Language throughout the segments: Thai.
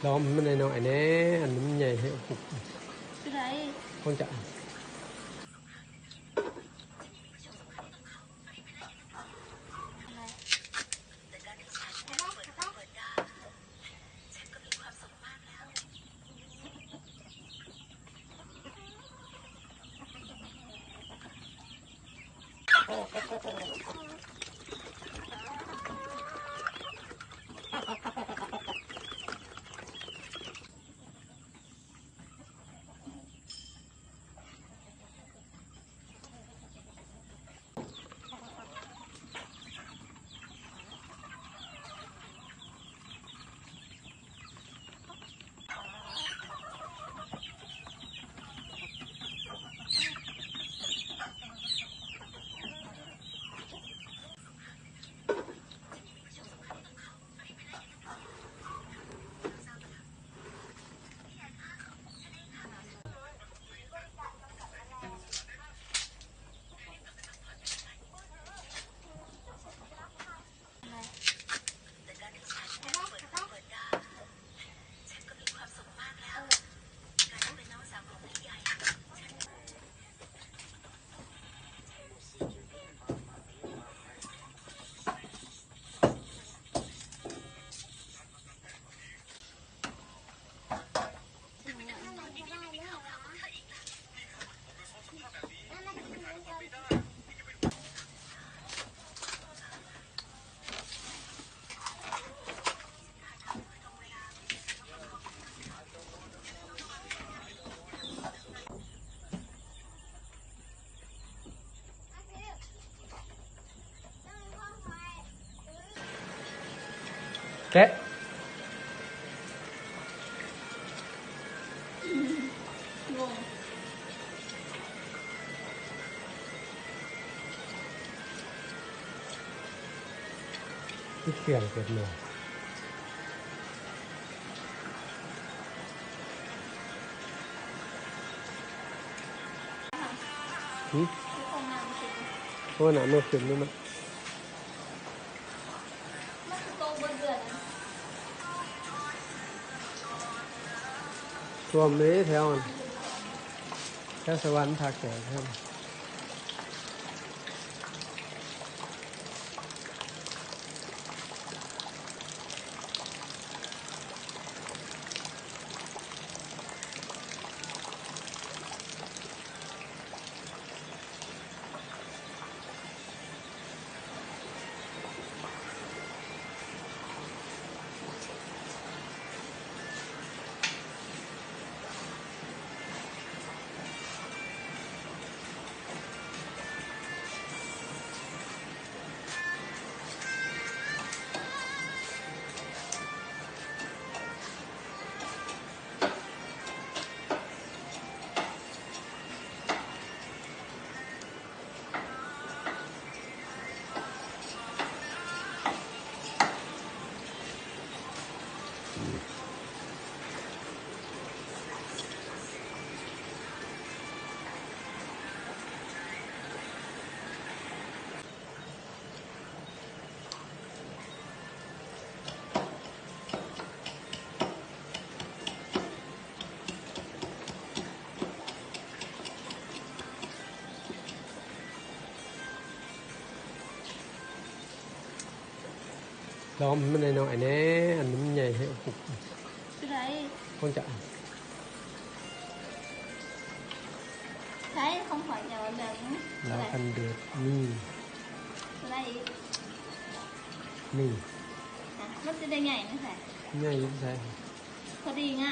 ล้อมมันหน่อยแน่อันนี้มันใหญ่ให้ปุกคือไรคงจะแกะงงที่เขื่อนเกิดหน่อยเพราะหนาเมื่อคืนนี่มันคือโตบนเรือนท่วมเลยแถวสวรรค์ทักแก่ท่านล้อมมันหน่อยแน่อันนี้มันใหญ่ให้ปุกคือไรคงจะใช้ของขวัญอย่างเหลืองแล้วกันเดือดนี่อะไรอีกนี่มันจะได้ใหญ่ไหมใส่ใหญ่ยิ่งใช่พอดีง่ะ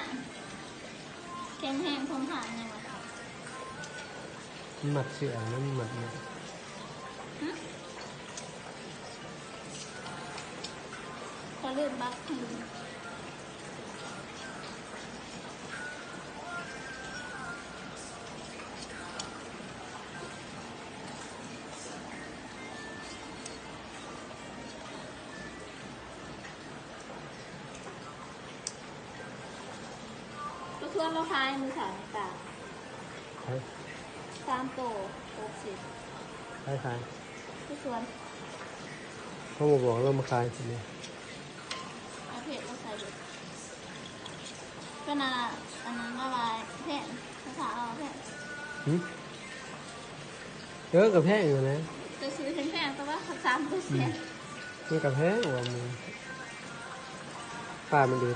แข็งแห้งทนทานยังไงหมัดเสียนั่นหมัดเนี่ยพอเลื่อนบักก็ชวนเราทายมือสามตา3 โต60ขายก็ชวนเขามาบอกเรามาขายทีนี้เอาเพจเราใส่ดู น่ะอันนั้นอะไรแพงภาษาเราแพง เยอะกับแพงอยู่นะ จะซื้อแพงๆแต่ว่า3%มันกับแพงกว่ามันปลามันดี